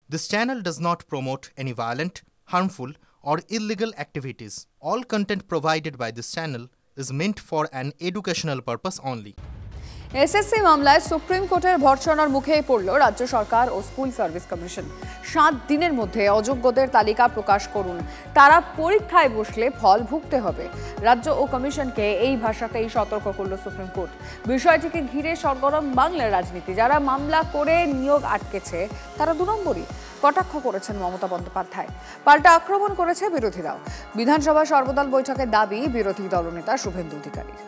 This channel does not promote any violent, harmful, or illegal activities. All content provided by this channel is meant for an educational purpose only. SSC মামলায় supreme কোর্টের ভর্ৎসনার মুখে পড়ল রাজ্য সরকার ও school service commission. 7 দিনের মধ্যে অযোগ্যদের তালিকা প্রকাশ করুন, তারা পরীক্ষায় বসলে ফল ভুগতে হবে। রাজ্য ও কমিশনকে এই ভাষাতেই সতর্ক করল সুপ্রিম কোর্ট। বিষয়টিকে ঘিরে সরগরম বাংলার রাজনীতি। যারা মামলা করে নিয়োগ আটকেছে তারা 2 নম্বরই কটাক্ষ করেছেন মমতা বন্দ্যোপাধ্যায়। পাল্টা আক্রমণ করেছে বিরোধীরাও। বিধানসভা সর্বদল বৈঠকের দাবি বিরোধী দলনেতা শুভেন্দু অধিকারীর।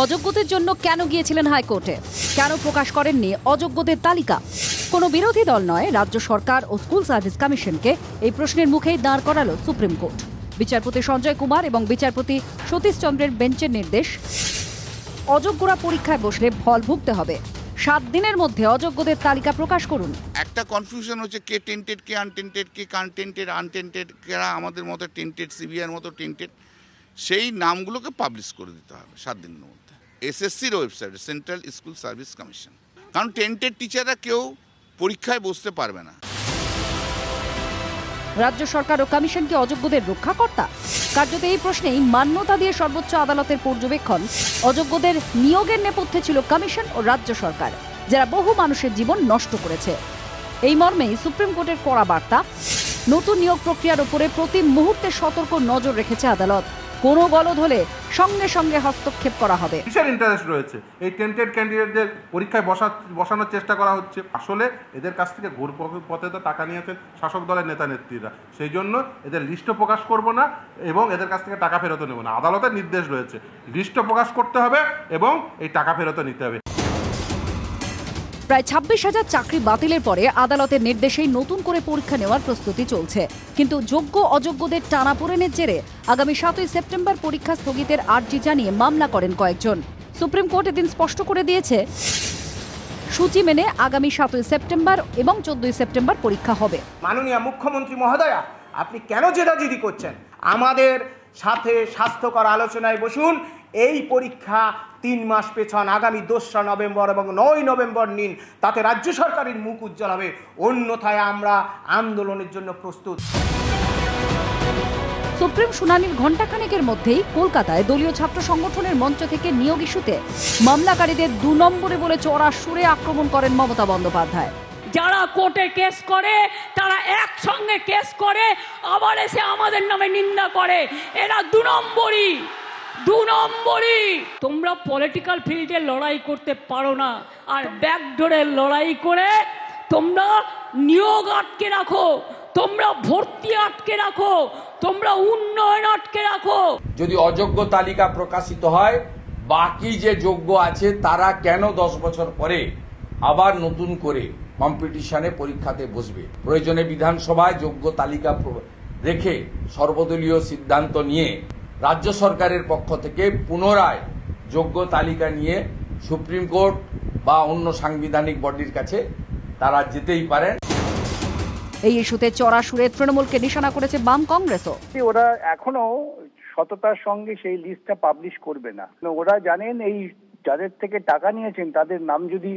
অযোগ্যদের জন্য কেন গিয়েছিলেন হাইকোর্টে, কেন প্রকাশ করেননি অযোগ্যদের তালিকা? কোনো বিরোধী দল নয়, রাজ্য সরকার ও স্কুল সার্ভিস কমিশনকে এই প্রশ্নের মুখেই দাঁড় করালো সুপ্রিম কোর্ট। বিচারপতি সঞ্জয় কুমার এবং বিচারপতি সতীশ চন্দ্রের বেঞ্চের নির্দেশ, অযোগ্যরা পরীক্ষায় বসলে ফল ভুগতে হবে। 7 দিনের মধ্যে অযোগ্যদের তালিকা প্রকাশ করুন। একটা কনফিউশন হচ্ছে কে টেন্টেড, কে আনটেন্টেড, কে কনটেন্টেড, আনটেন্টেড, কারা আমাদের মতো টেন্টেড, সিবিআর মতো টেন্টেড, সেই নামগুলোকে পাবলিশ করে দিতে হবে 7 দিনের মধ্যে এসএসসির ওয়েবসাইটে, সেন্ট্রাল স্কুল সার্ভিস কমিশন। কারণ টেন্টেড টিচাররা কেউ পরীক্ষায় বসতে পারবে না। রাজ্য সরকার ও কমিশন কি অযোগ্যদের রক্ষাকর্তা? কার্যত এই প্রশ্নেই মান্যতা দিয়ে সর্বোচ্চ আদালতের পর্যবেক্ষণ, অযোগ্যদের নিয়োগের নেপথ্যে ছিল কমিশন ও রাজ্য সরকার, যারা বহু মানুষের জীবন নষ্ট করেছে। এই মর্মেই সুপ্রিম কোর্টের কড়া বার্তা, নতুন নিয়োগ প্রক্রিয়ার উপরে প্রতি মুহূর্তে সতর্ক নজর রেখেছে আদালত। কোনো গলদ হলে সঙ্গে সঙ্গে হস্তক্ষেপ করা হবে। কিসের ইন্টারেস্ট রয়েছে? এই টেন্টেড ক্যান্ডিডেটদের পরীক্ষায় বসানোর চেষ্টা করা হচ্ছে। আসলে এদের কাছ থেকে ঘুর পথে তো টাকা নিয়েছেন শাসক দলের নেতা নেত্রীরা, সেই জন্য এদের লিস্টও প্রকাশ করব না এবং এদের কাছ থেকে টাকা ফেরতও নেব না। আদালতের নির্দেশ রয়েছে, লিস্টও প্রকাশ করতে হবে এবং এই টাকা ফেরতও নিতে হবে। প্রায় 26,000 চাকরি বাতিলের পরে আদালতের নির্দেশেই নতুন করে পরীক্ষা নেওয়ার প্রস্তুতি চলছে। কিন্তু যোগ্য অযোগ্যদের টানাপোড়েনের জেরে আগামী 7ই সেপ্টেম্বর পরীক্ষা স্থগিতের আর্জি জানিয়ে মামলা করেন কয়েকজন। সুপ্রিম কোর্ট এদিন স্পষ্ট করে দিয়েছে, সূচি মেনে আগামী 7ই সেপ্টেম্বর এবং 14ই সেপ্টেম্বর পরীক্ষা হবে। মাননীয় মুখ্যমন্ত্রী মহোদয়া, আপনি কেন জেদাজেদি করছেন? আমাদের সাথে স্বাস্থ্যকর আলোচনায় বসুন। এই পরীক্ষা 3 মাস পেছন, আগামী 2রা নভেম্বর এবং 9 নভেম্বর নিন, তাতে রাজ্য সরকারের মুখ উজ্জ্বল হবে। অন্যথায় আমরা আন্দোলনের জন্য প্রস্তুত। সুপ্রিম শুনানির ঘণ্টাখানেকের মধ্যেই কলকাতায় দলীয় ছাত্র সংগঠনের মঞ্চ থেকে নিয়োগ ইস্যুতে মামলাকারীদের 2 নম্বরে বলে চড়া সুরে আক্রমণ করেন মমতা বন্দ্যোপাধ্যায়। যারা কোর্টে কেস করে তারা একসঙ্গে কেস করে আবার এসে আমাদের নামে নিন্দা করে। এরা 2 নম্বরই। তোমরা পলিটিক্যাল ফিল্ডে লড়াই করতে পারো না, আর ব্যাকডোরে লড়াই করে তোমরা নিয়োগ আটকে রাখো, তোমরা ভর্তি আটকে রাখো, তোমরা উন্নয়ন আটকে রাখো। যদি অযোগ্য তালিকা প্রকাশিত হয়, বাকি যে যোগ্য আছে তারা কেন 10 বছর পরে আবার নতুন করে কম্পিটিশনে পরীক্ষাতে বসবে? প্রয়োজনে বিধানসভায় যোগ্য তালিকা রেখে সর্বদলীয় সিদ্ধান্ত নিয়ে রাজ্য সরকারের পক্ষ থেকে পুনরায় যোগ্য তালিকা নিয়ে সুপ্রিম কোর্ট বা অন্য সাংবিধানিক বডির কাছে তারা যেতেই পারেন। এই ইস্যুতে চড়া সুরে তৃণমূলকে নিশানা করেছে বাম কংগ্রেসও। ওরা এখনো সততার সঙ্গে সেই লিস্টটা পাবলিশ করবে না। ওরা জানেন এই যাদের থেকে টাকা নিয়েছেন তাদের নাম যদি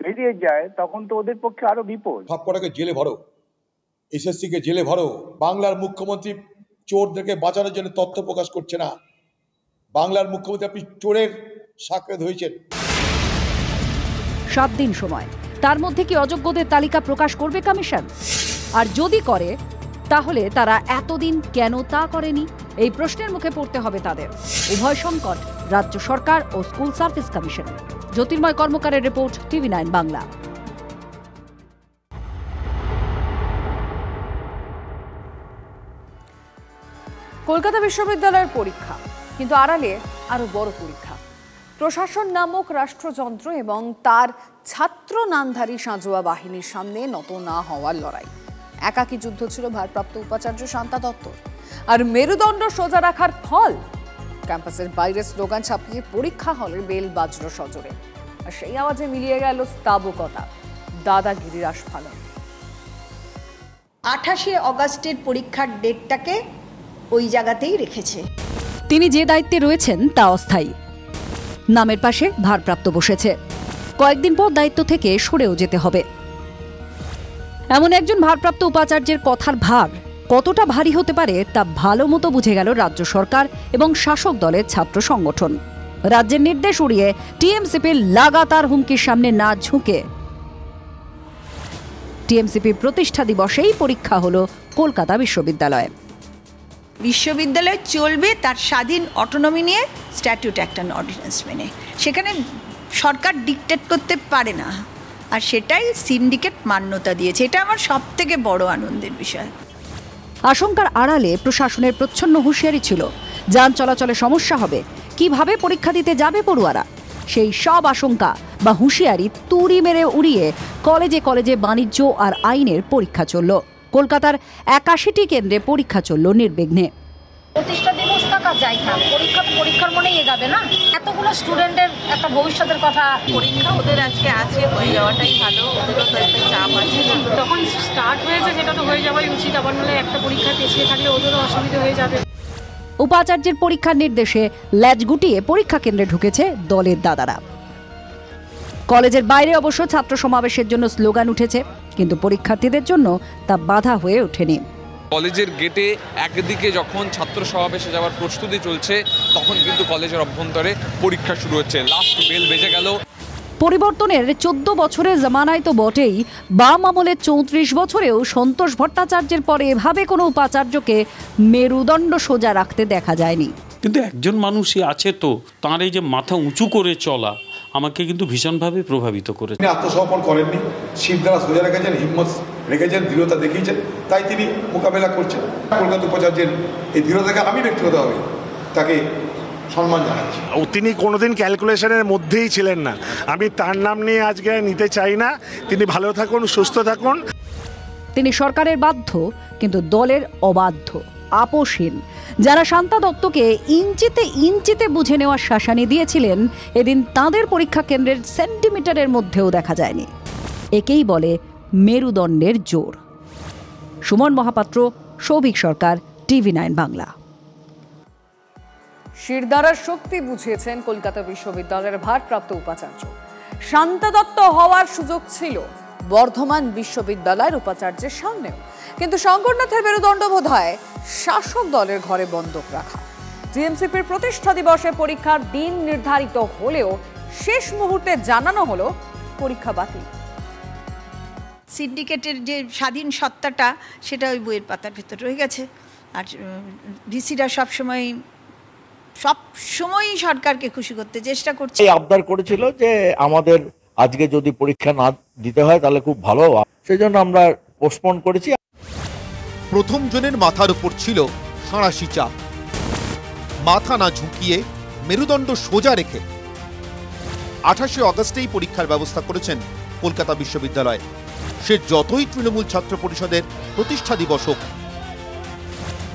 বেরিয়ে যায় তখন তো ওদের পক্ষে আরো বিপদ। সবকটাকে জেলে ভরো, এসএসসি কে জেলে ভরো। বাংলার মুখ্যমন্ত্রী চোরদেরকে বাঁচানোর জন্য তথ্য প্রকাশ করছে না। বাংলার মুখ্যমন্ত্রী আপনি চোরের সাক্ষাৎ হয়েছেন। 7 দিন সময়, তার মধ্যে কি অযোগ্যদের তালিকা প্রকাশ করবে কমিশন? আর যদি করে তাহলে তারা এতদিন কেন তা করেনি? এই প্রশ্নের মুখে পড়তে হবে তাদের। উভয় সংকট, রাজ্য সরকার ও স্কুল সার্ভিস কমিশন। জ্যোতির্ময় কর্মকারের রিপোর্ট, TV9 বাংলা। কলকাতা বিশ্ববিদ্যালয়ের পরীক্ষা, কিন্তু আড়ালে আরো বড় পরীক্ষা। প্রশাসন নামক রাষ্ট্রযন্ত্র এবং তার ছাত্র নামধারী সাঁজোয়া বাহিনীর সামনে নত না হওয়ার লড়াই। একাকী যুদ্ধ ছিল ভারপ্রাপ্ত উপাচার্য শান্তা দত্তর। আর মেরুদণ্ড সোজা রাখার ফল, ক্যাম্পাসের বাইরে স্লোগান ছাপিয়ে পরীক্ষা হলের বেল বাজল সজোরে। আর সেই আওয়াজে মিলিয়ে গেল স্তাবকতা, দাদাগিরির আস্ফালন। 28 অগাস্টের পরীক্ষার ডেটটাকে ওই জায়গাতেই রেখেছে। তিনি যে দায়িত্বে রয়েছেন তা অস্থায়ী। নামের পাশে ভারপ্রাপ্ত বসেছে। কয়েকদিন পর দায়িত্ব থেকে সরেও যেতে হবে। এমন একজন ভারপ্রাপ্ত উপাচার্যের কথার ভার কতটা ভারী হতে পারে তা ভালো মতো বুঝে গেল রাজ্য সরকার এবং শাসক দলের ছাত্র সংগঠন। রাজ্যের নির্দেশ উড়িয়ে টিএমসিপির লাগাতার হুমকির সামনে না ঝুঁকে টিএমসিপির প্রতিষ্ঠা দিবসেই পরীক্ষা হলো কলকাতা বিশ্ববিদ্যালয়ে। বিশ্ববিদ্যালয় চলবে তার স্বাধীন অটোনমি নিয়ে, স্ট্যাটিউট অ্যাক্ট অ্যান্ড অর্ডিন্যান্স মেনে। সেখানে সরকার ডিকটেট করতে পারে না, আর সেটাই সিন্ডিকেট মান্যতা দিয়েছে। এটা আমার সব থেকে বড় আনন্দের বিষয়। আশঙ্কার আড়ালে প্রশাসনের প্রচ্ছন্ন হুঁশিয়ারি ছিল, যান চলাচলে সমস্যা হবে, কিভাবে পরীক্ষা দিতে যাবে পড়ুয়ারা। সেই সব আশঙ্কা বা হুঁশিয়ারি তুড়ি মেরে উড়িয়ে কলেজে কলেজে বাণিজ্য আর আইনের পরীক্ষা চলল। কলকাতার 81টি কেন্দ্রে পরীক্ষা চলল নির্বিঘ্নে। প্রতিষ্ঠা দিবস থাকা যাই থাক, পরীক্ষা তো পরীক্ষার মনেই এগাবে না। এতগুলো স্টুডেন্টের একটা ভবিষ্যতের কথা, পরীক্ষা ওদের আজকে আছে, হয়ে যাওয়াটাই ভালো। ওদেরও তো একটা চাপ আছে, তখন স্টার্ট হয়েছে, যেটা তো হয়ে যাওয়াই উচিত। আবার নাহলে একটা পরীক্ষা পিছিয়ে থাকলে ওদেরও অসুবিধা হয়ে যাবে। উপাচার্যের পরীক্ষার নির্দেশে ল্যাজ গুটিয়ে পরীক্ষা কেন্দ্রে ঢুকেছে দলের দাদারা। কলেজের বাইরে অবশ্য ছাত্র সমাবেশের জন্য স্লোগান উঠেছে, কিন্তু পরীক্ষার্থীদের জন্য তা বাধা হয়ে ওঠেনি। কলেজের গেটে একদিকে যখন ছাত্র সমাবেশে যাওয়ার প্রস্তুতি চলছে, তখন কিন্তু কলেজের অভ্যন্তরে পরীক্ষা শুরু হচ্ছে। লাস্ট বেল বেজে গেল। পরিবর্তনের 14 বছরের জামানায় তো বটেই, বাম আমলের 34 বছরেও সন্তোষ ভট্টাচার্যের পরে এভাবে কোনো উপাচার্যকে মেরুদণ্ড সোজা রাখতে দেখা যায়নি। কিন্তু একজন মানুষই আছে তো, তাঁর এই যে মাথা উঁচু করে চলা আমাকে কিন্তু ভীষণভাবে প্রভাবিত করেছে। তিনি আত্মসমর্পণ করেননি, শিব দ্বারা সোজা রেখেছেন, হিম্মত রেখেছেন, দৃঢ়তা দেখিয়েছেন, তাই তিনি মোকাবেলা করছেন। কলকাতা উপাচার্যের এই দৃঢ়তাকে আমি ব্যক্তিগতভাবে তাকে সম্মান জানাচ্ছি। তিনি কোনোদিন ক্যালকুলেশনের মধ্যেই ছিলেন না। আমি তার নাম নিয়ে আজকে নিতে চাই না। তিনি ভালো থাকুন, সুস্থ থাকুন। তিনি সরকারের বাধ্য, কিন্তু দলের অবাধ্য, আপোষহীন। যারা শান্তা দত্তকে ইঞ্চিতে ইঞ্চিতে বুঝে নেওয়ার শাসানি দিয়েছিলেন, এদিন তাঁদের পরীক্ষা কেন্দ্রের সেন্টিমিটারের মধ্যেও দেখা যায়নি। একেই বলে মেরুদণ্ডের জোর। সুমন মহাপাত্র, সৌভিক সরকার, TV9 বাংলা। শিরদাঁড়ার শক্তি বুঝিয়েছেন কলকাতা বিশ্ববিদ্যালয়ের ভারপ্রাপ্ত উপাচার্য। শান্তা দত্ত হওয়ার সুযোগ ছিল বর্ধমান বিশ্ববিদ্যালয়ের উপাচার্যের সামনেও, কিন্তু শঙ্করনাথের মেরুদণ্ড বোধ হয় শাসক দলের ঘরে বন্ধক রাখা। টিএমসিপির প্রতিষ্ঠা দিবসে পরীক্ষার দিন নির্ধারিত হলেও শেষ মুহূর্তে জানানো হলো পরীক্ষা বাতিল। সিন্ডিকেটের যে স্বাধীন সত্তাটা, সেটা ওই বইয়ের পাতার ভেতর রয়ে গেছে। আর ভিসিরা সবসময়ই সরকারকে খুশি করতে চেষ্টা করছে। এই আবদার করেছিল যে আমাদের আজকে যদি পরীক্ষা না দিতে হয় তাহলে খুব ভালো, সেই জন্য আমরা পোস্টপোন করেছি। প্রথম জনের মাথার উপর ছিল সাঁড়াশি চাপ। মাথা না ঝুঁকিয়ে মেরুদণ্ড সোজা রেখে 28শে অগস্টেই পরীক্ষার ব্যবস্থা করেছেন কলকাতা বিশ্ববিদ্যালয়। সে যতই তৃণমূল ছাত্র পরিষদের প্রতিষ্ঠা দিবস হোক,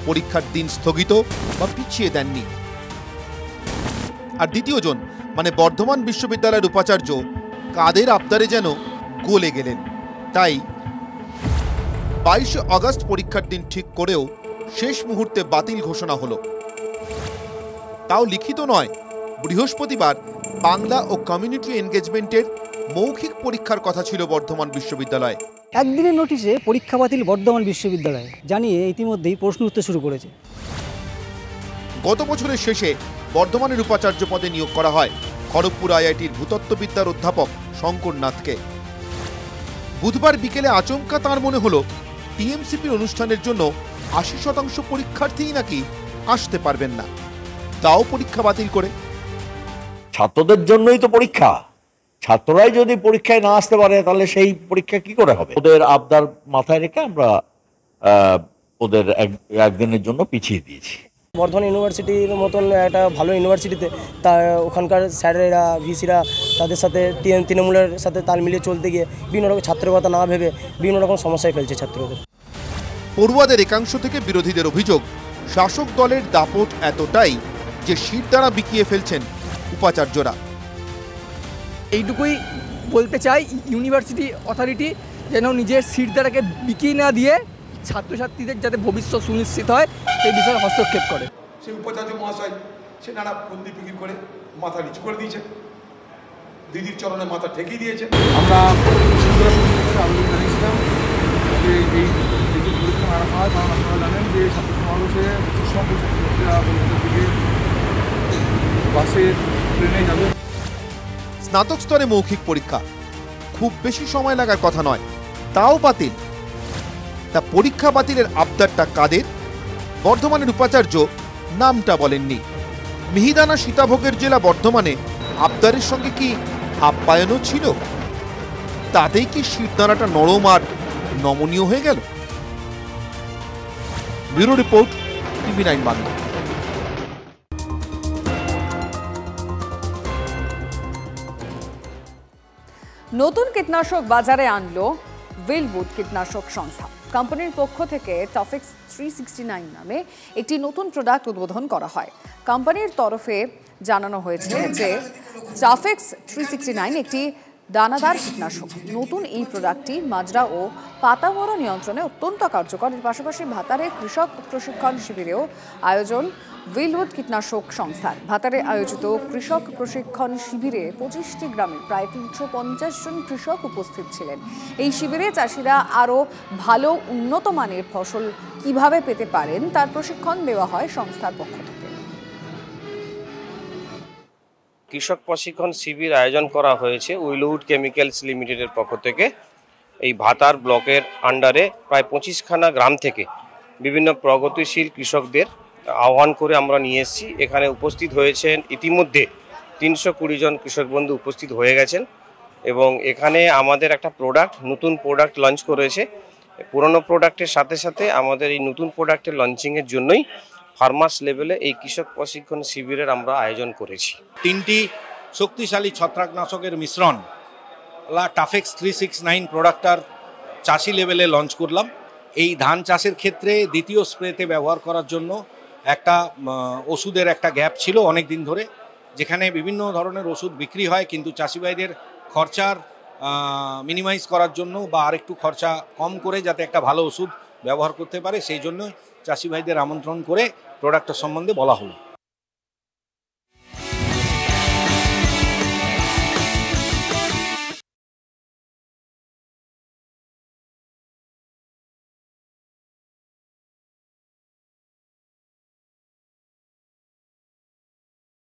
পরীক্ষার দিন স্থগিত বা পিছিয়ে দেননি। আর দ্বিতীয়জন মানে বর্ধমান বিশ্ববিদ্যালয়ের উপাচার্য কাদের আবদারে যেন গলে গেলেন। তাই 22শে অগস্ট পরীক্ষার দিন ঠিক করেও শেষ মুহূর্তে বাতিল ঘোষণা হলো। তাও লিখিত নয়, বৃহস্পতিবার বাংলা ও কমিউনিটি এনগেজমেন্টের মৌখিক পরীক্ষার কথা ছিল বর্ধমান বিশ্ববিদ্যালয়ে। একদিনের নোটিশে পরীক্ষা বাতিল বর্ধমান বিশ্ববিদ্যালয়ে জানিয়ে ইতিমধ্যেই প্রশ্ন উঠতে শুরু করেছে। গত বছরের শেষে বর্ধমানের উপাচার্য পদে নিয়োগ করা হয় খড়গপুর আইআইটির ভূতত্ত্ববিদ্যার অধ্যাপক শঙ্করনাথকে। বুধবার বিকেলে আচমকা তাঁর মনে হলো টিএমসিপির অনুষ্ঠানের জন্য 80% পরীক্ষার্থীই নাকি আসতে পারবেন না, তাও পরীক্ষা বাতিল করে। ছাত্রদের জন্যই তো পরীক্ষা, ছাত্ররাই যদি পরীক্ষায় না আসতে পারে তাহলে সেই পরীক্ষা কি করে হবে? ওদের আবদার মাথায় রেখে আমরা ওদের একদিনের জন্য পিছিয়ে দিয়েছি। বর্ধমান ইউনিভার্সিটির মতন একটা ভালো ইউনিভার্সিটিতে তা ওখানকার স্যারেরা, ভিসিরা তাদের সাথে তৃণমূলের সাথে তাল মিলিয়ে চলতে গিয়ে বিভিন্ন রকম ছাত্রের কথা না ভেবে বিভিন্ন রকম সমস্যায় ফেলছে ছাত্রদের। পড়ুয়াদের একাংশ থেকে বিরোধীদের অভিযোগ, শাসক দলের দাপট এতটাই যে শিরদাঁড়া বিকিয়ে ফেলছেন উপাচার্যরা। এইটুকুই বলতে চাই, ইউনিভার্সিটি অথরিটি যেন নিজের শিরদাঁড়াকে বিকিয়ে না দিয়ে ছাত্রছাত্রীদের যাতে ভবিষ্যৎ সুনিশ্চিত হয় এই বিষয়ে হস্তক্ষেপ করে। সেই উপাচার্য মহাশয় সে নানা বন্দি ফিকির করে মাথা নিচু করে দিয়েছে। দিদির চরণে মাথা ঠেকিয়ে দিয়েছেন। আমরা আবেদন জানিয়েছিলাম যে এই পরীক্ষা না রাখা হয়, কারণ আপনারা জানেন যে ছাত্র সমাবেশে সব ছাত্রছাত্রীরা দিকে বাসে ট্রেনে যাবে। স্নাতক স্তরে মৌখিক পরীক্ষা খুব বেশি সময় লাগার কথা নয়, তাও বাতিল। তা পরীক্ষা বাতিলের আবদারটা কাদের? বর্ধমানের উপাচার্য নামটা বলেননি। মিহিদানা সীতাভোগের জেলা বর্ধমানে আবদারের সঙ্গে কি আপ্যায়নও ছিল? তাতেই কি শিরদাঁড়াটা নরম আর নমনীয় হয়ে গেল? Bureau report, TV9 Bangla. নতুন কীটনাশক বাজারে আনলো উইলউড কীটনাশক সংস্থা। কোম্পানির পক্ষ থেকে টফিক্স 369 নামে একটি নতুন প্রোডাক্ট উদ্বোধন করা হয়। কোম্পানির তরফে জানানো হয়েছে যে টফিক্স 369 একটি দানাদার কীটনাশক। নতুন এই প্রোডাক্টটি মাজরা ও পাতা মরা নিয়ন্ত্রণে অত্যন্ত কার্যকর। এর পাশাপাশি ভাতারে কৃষক প্রশিক্ষণ শিবিরেও আয়োজন উইলউড কীটনাশক সংস্থার। ভাতারে আয়োজিত কৃষক প্রশিক্ষণ শিবিরে 25টি গ্রামে প্রায় 350 জন কৃষক উপস্থিত ছিলেন। এই শিবিরে চাষিরা আরও ভালো উন্নত মানের ফসল কিভাবে পেতে পারেন তার প্রশিক্ষণ দেওয়া হয় সংস্থার পক্ষ থেকে। কৃষক প্রশিক্ষণ শিবির আয়োজন করা হয়েছে উইলউড কেমিক্যালস লিমিটেডের পক্ষ থেকে। এই ভাতার ব্লকের আন্ডারে প্রায় 25খানা গ্রাম থেকে বিভিন্ন প্রগতিশীল কৃষকদের আহ্বান করে আমরা নিয়ে এসেছি। এখানে উপস্থিত হয়েছেন ইতিমধ্যে 320 জন কৃষক বন্ধু উপস্থিত হয়ে গেছেন এবং এখানে আমাদের একটা নতুন প্রোডাক্ট লঞ্চ করেছে। পুরনো প্রোডাক্টের সাথে সাথে আমাদের এই নতুন প্রোডাক্টের লঞ্চিংয়ের জন্যই ফার্মার্স লেভেলে এই কৃষক প্রশিক্ষণ শিবিরের আমরা আয়োজন করেছি। 3টি শক্তিশালী ছত্রাকনাশকের মিশ্রণ টাফেক্স 369 প্রোডাক্টটার চাষি লেভেলে লঞ্চ করলাম। এই ধান চাষের ক্ষেত্রে দ্বিতীয় স্প্রেতে ব্যবহার করার জন্য একটা ওষুধের একটা গ্যাপ ছিল অনেক দিন ধরে, যেখানে বিভিন্ন ধরনের ওষুধ বিক্রি হয়, কিন্তু চাষি ভাইদের খরচার মিনিমাইজ করার জন্য বা আরেকটু খরচা কম করে যাতে একটা ভালো ওষুধ ব্যবহার করতে পারে, সেই জন্য চাষি ভাইদের আমন্ত্রণ করে প্রোডাক্টের সম্বন্ধে বলা হলো।